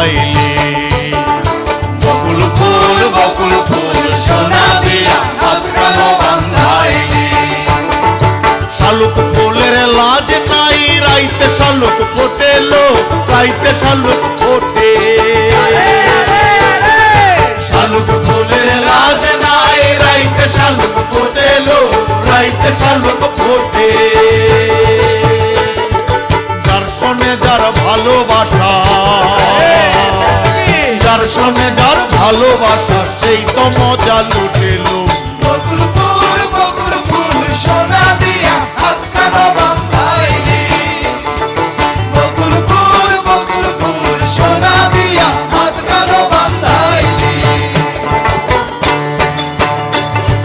বান্ধাইলি। বকুল ফুল সোনা দিয়া হাত কেন বান্ধাইলি। শালুক ফুলের লাজ নাই, রাইতে শালুক ফোটে লো, রাইতে শালুক ফোটে। শালুক ফুলের লাজ নাই, রাইতে শালুক ফোটে লো, রাইতে শালুক ফোটে। যার সনে যার ভালোবাসা, যার সনে যার ভালোবাসা, সেই তো মজা লুটেল।